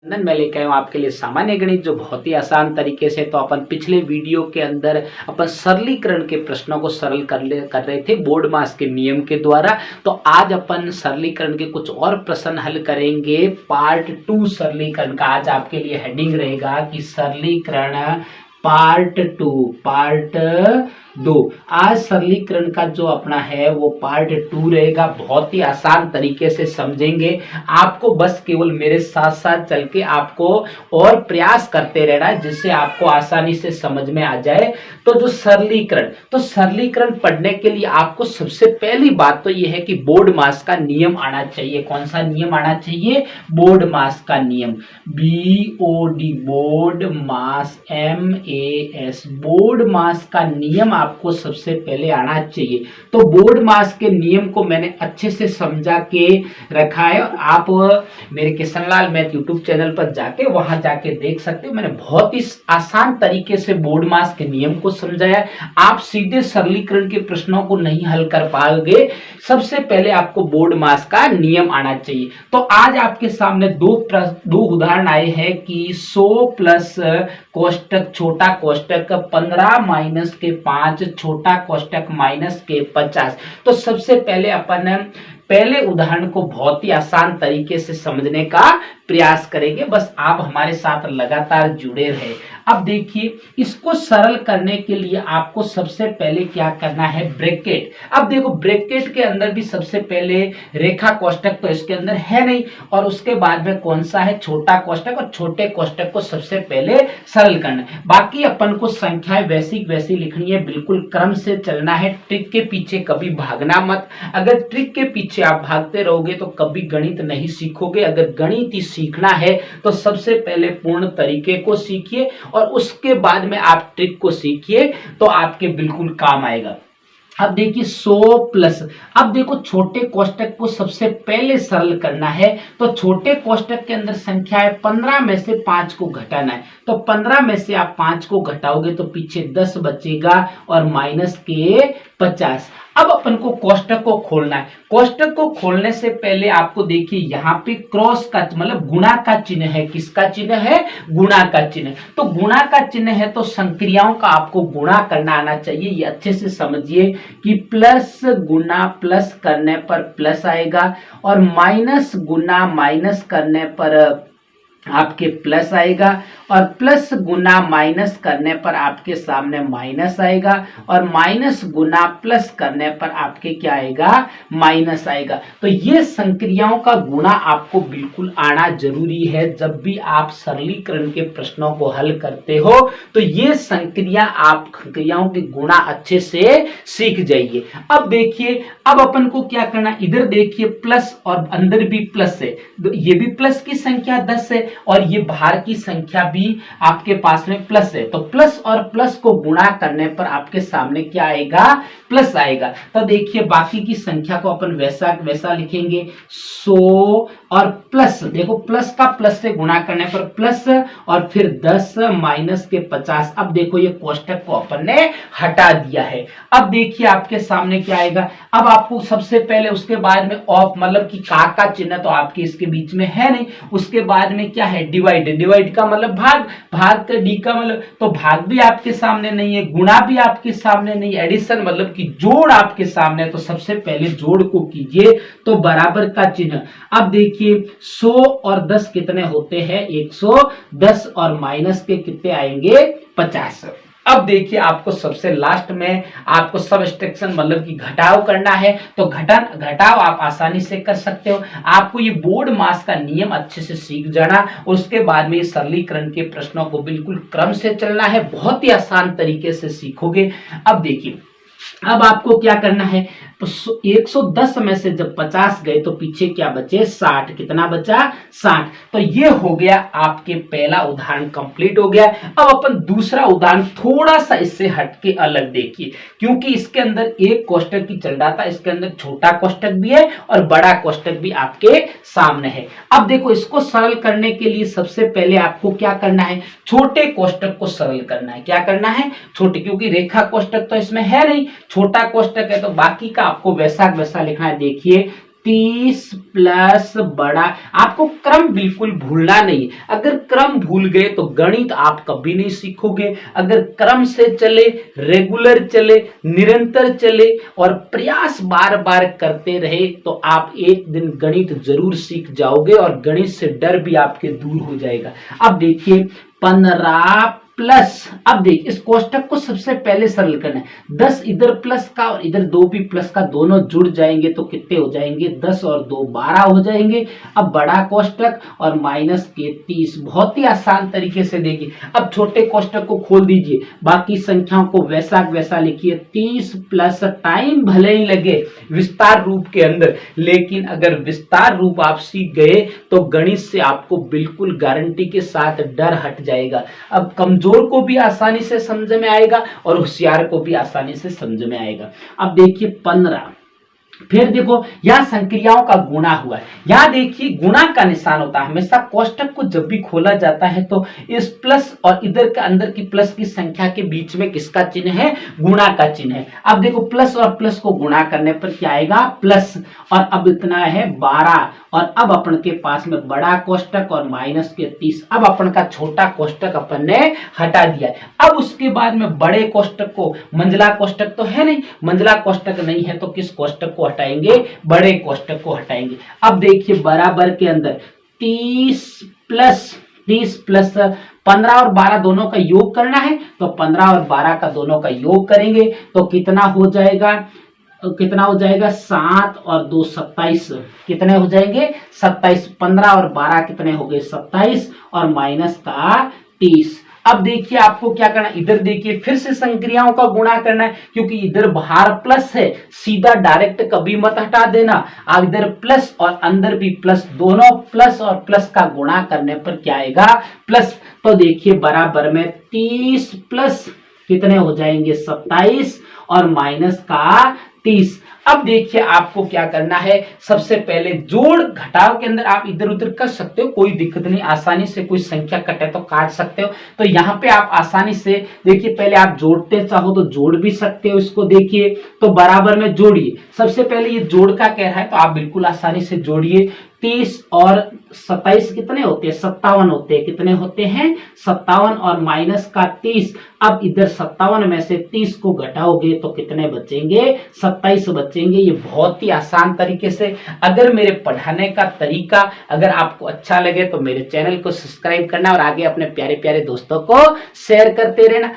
मैं लेके आया हूँ आपके लिए सामान्य गणित, जो बहुत ही आसान तरीके से। तो अपन पिछले वीडियो के अंदर अपन सरलीकरण के प्रश्नों को सरल कर रहे थे बोर्ड मास के नियम के द्वारा। तो आज अपन सरलीकरण के कुछ और प्रश्न हल करेंगे। पार्ट 2 सरलीकरण का आज आपके लिए हेडिंग रहेगा कि सरलीकरण पार्ट 2। आज सरलीकरण का जो अपना है वो पार्ट 2 रहेगा। बहुत ही आसान तरीके से समझेंगे। आपको बस केवल मेरे साथ साथ चल के आपको और प्रयास करते रहना है, जिससे आपको आसानी से समझ में आ जाए। तो जो सरलीकरण पढ़ने के लिए आपको सबसे पहली बात तो ये है कि बोर्ड मास का नियम आना चाहिए। कौन सा नियम आना चाहिए? बोर्ड मास का नियम। BOD बोर्ड मास, MAS बोर्ड मास का नियम आपको सबसे पहले आना चाहिए। तो बोर्ड मास के नियम को मैंने अच्छे से समझा के रखा है। आप मेरे किशनलाल मैथ यूट्यूब चैनल पर जाके वहां जाके देख सकते हो। मैंने बहुत ही आसान तरीके से बोर्ड मास के नियम को समझाया। आप सीधे सरलीकरण के प्रश्नों को नहीं हल कर पाओगे। सबसे पहले आपको बोर्ड मास का नियम आना चाहिए। तो आज आपके सामने दो उदाहरण आए हैं कि 100 प्लस कोष्टक छोटा कोष्टक 15 माइनस के 5 छोटा कोष्टक माइनस के 50। तो सबसे पहले अपन पहले उदाहरण को बहुत ही आसान तरीके से समझने का प्रयास करेंगे। बस आप हमारे साथ लगातार जुड़े रहे। अब देखिए, इसको सरल करने के लिए आपको सबसे पहले क्या करना है? ब्रैकेट। अब देखो, ब्रैकेट के अंदर भी सबसे पहले रेखा कोष्टक तो इसके अंदर है नहीं, और उसके बाद में कौन सा है? छोटा कोष्टक। और छोटे कोष्टक को सबसे पहले सरल करना है। बाकी अपन को संख्याएं वैसी लिखनी है, बिल्कुल क्रम से चलना है। ट्रिक के पीछे कभी भागना मत। अगर ट्रिक के पीछे आप भागते रहोगे तो कभी गणित नहीं सीखोगे। अगर गणित ही सीखना है तो सबसे पहले पूर्ण तरीके को सीखिए और उसके बाद में आप ट्रिक को सीखिए, तो आपके बिल्कुल काम आएगा। अब देखिए 100 प्लस, अब देखो छोटे कोष्टक को सबसे पहले सरल करना है। तो छोटे कोष्टक के अंदर संख्या है 15 में से 5 को घटाना है। तो 15 में से आप 5 को घटाओगे तो पीछे 10 बचेगा और माइनस के 50। अब अपन को कोष्टक को खोलना है। कोष्टक को खोलने से पहले आपको देखिए यहाँ पे क्रॉस का मतलब गुणा का चिन्ह है। किसका चिन्ह है? गुणा का चिन्ह। तो गुणा का चिन्ह है तो संक्रियाओं का आपको गुणा करना आना चाहिए। ये अच्छे से समझिए कि प्लस गुना प्लस करने पर प्लस आएगा और माइनस गुना माइनस करने पर आपके प्लस आएगा, और प्लस गुना माइनस करने पर आपके सामने माइनस आएगा, और माइनस गुना प्लस करने पर आपके क्या आएगा? माइनस आएगा। तो ये संक्रियाओं का गुणा आपको बिल्कुल आना जरूरी है। जब भी आप सरलीकरण के प्रश्नों को हल करते हो तो ये संक्रियाओं के गुणा अच्छे से सीख जाइए। अब देखिए, अब अपन को क्या करना, इधर देखिए प्लस और अंदर भी प्लस है। ये भी प्लस की संख्या 10 है और ये बाहर की संख्या भी आपके पास में प्लस है। तो प्लस और प्लस को गुणा करने पर आपके सामने क्या आएगा? प्लस आएगा। तो देखिए बाकी की संख्या को अपन वैसा लिखेंगे। 100 और प्लस, देखो प्लस का प्लस से गुणा करने पर प्लस और फिर 10 माइनस के 50। अब देखो ये कोष्टक को अपन ने हटा दिया है। अब देखिए आपके सामने क्या आएगा? अब आपको सबसे पहले उसके बाद में ऑफ मतलब कि का चिन्ह तो आपके इसके बीच में है नहीं। उसके बाद में क्या है? डिवाइड का मतलब भाग का डी का मतलब, तो भाग भी आपके सामने नहीं है, गुणा भी आपके सामने नहीं, एडिशन मतलब कि जोड़ आपके सामने है। तो सबसे पहले जोड़ को कीजिए, तो बराबर का चिन्ह। अब देखिए 100 और 10 कितने होते हैं? 110 और माइनस के कितने आएंगे? 50। अब देखिए आपको सबसे लास्ट में आपको सबट्रैक्शन मतलब कि घटाव करना है। तो घटाव आप आसानी से कर सकते हो। आपको ये बोर्ड मास का नियम अच्छे से सीख जाना, उसके बाद में सरलीकरण के प्रश्नों को बिल्कुल क्रम से चलना है। बहुत ही आसान तरीके से सीखोगे। अब देखिए, अब आपको क्या करना है? तो 110 में से जब 50 गए तो पीछे क्या बचे? 60। कितना बचा? 60। तो ये हो गया आपके पहला उदाहरण कंप्लीट हो गया। अब अपन दूसरा उदाहरण थोड़ा सा इससे हटके अलग देखिए, क्योंकि इसके अंदर एक कोष्टक की चल रहा था, इसके अंदर छोटा कोष्टक भी है और बड़ा कोष्टक भी आपके सामने है। अब देखो इसको सरल करने के लिए सबसे पहले आपको क्या करना है? छोटे कोष्टक को सरल करना है। क्या करना है? छोटे, क्योंकि रेखा कोष्टक तो इसमें है नहीं, छोटा कोष्टक है, तो बाकी का आपको वैसा लिखना है। देखिए 30 प्लस बड़ा, आपको क्रम बिल्कुल भूलना नहीं। अगर क्रम भूल गए तो गणित आप कभी नहीं सीखोगे। अगर क्रम से चले, रेगुलर चले, निरंतर चले और प्रयास बार बार करते रहे तो आप एक दिन गणित जरूर सीख जाओगे और गणित से डर भी आपके दूर हो जाएगा। अब देखिए 15 प्लस, अब देखिए इस कोष्टक को सबसे पहले सरल करना है। 10 इधर प्लस का और इधर 2 भी प्लस का, दोनों जुड़ जाएंगे तो कितने हो जाएंगे, 10 और 2 12 हो जाएंगे। अब बड़ा कोष्टक और माइनस के 30, बहुत ही आसान तरीके से देखिए। अब छोटे कोष्टक को खोल दीजिए, बाकी संख्याओं को वैसा वैसा लिखिए। 30 प्लस, टाइम भले ही लगे विस्तार रूप के अंदर, लेकिन अगर विस्तार रूप आप सीख गए तो गणित से आपको बिल्कुल गारंटी के साथ डर हट जाएगा। अब कमजोर को भी आसानी से समझ में आएगा और होशियार को भी आसानी से समझ में आएगा। अब देखिए 15, फिर देखो यहां संक्रियाओं का गुणा हुआ है। यहां देखिए गुणा का निशान होता है हमेशा। कोष्टक को जब भी खोला जाता है तो इस प्लस और इधर के अंदर की प्लस की संख्या के बीच में किसका चिन्ह है, गुणा का चिन्ह है। अब देखो प्लस और प्लस को गुणा करने पर क्या आएगा, प्लस, और अब इतना है 12, और अब अपन के पास में बड़ा कोष्टक और माइनस के 30। अब अपन का छोटा कोष्टक अपन ने हटा दिया है। अब उसके बाद में बड़े कोष्टक को, मंझला कोष्टक तो है नहीं, मंझला कोष्टक नहीं है तो किस कोष्टक को हटाएंगे, बड़े कोष्टक को हटाएंगे। अब देखिए बराबर के अंदर 30 प्लस 15 और 12 दोनों का योग करना है तो 15 और 12 का दोनों का योग करेंगे तो कितना हो जाएगा, 7 और 2 27, कितने हो जाएंगे 27। 15 और 12 कितने हो गए 27 और माइनस का 30। अब देखिए आपको क्या करना है, इधर देखिए फिर से संक्रियाओं का गुणा करना है, क्योंकि इधर बाहर प्लस है, सीधा डायरेक्ट कभी मत हटा देना। अब इधर प्लस और अंदर भी प्लस, दोनों प्लस और प्लस का गुणा करने पर क्या आएगा, प्लस। तो देखिए बराबर में 30 प्लस कितने हो जाएंगे 27 और माइनस का 30। अब देखिए आपको क्या करना है, सबसे पहले जोड़ घटाव के अंदर आप इधर उधर कर सकते हो, कोई दिक्कत नहीं, आसानी से कोई संख्या कटे तो काट सकते हो। तो यहाँ पे आप आसानी से देखिए, पहले आप जोड़ते चाहो तो जोड़ भी सकते हो इसको। देखिए तो बराबर में जोड़िए, सबसे पहले ये जोड़ का कह रहा है तो आप बिल्कुल आसानी से जोड़िए। 30 और 27 कितने होते हैं, 57 होते हैं, कितने होते हैं 57 और माइनस का 30। अब इधर 57 में से 30 को घटाओगे तो कितने बचेंगे, 27 बचेंगे। ये बहुत ही आसान तरीके से, अगर मेरे पढ़ाने का तरीका अगर आपको अच्छा लगे तो मेरे चैनल को सब्सक्राइब करना और आगे अपने प्यारे प्यारे दोस्तों को शेयर करते रहना।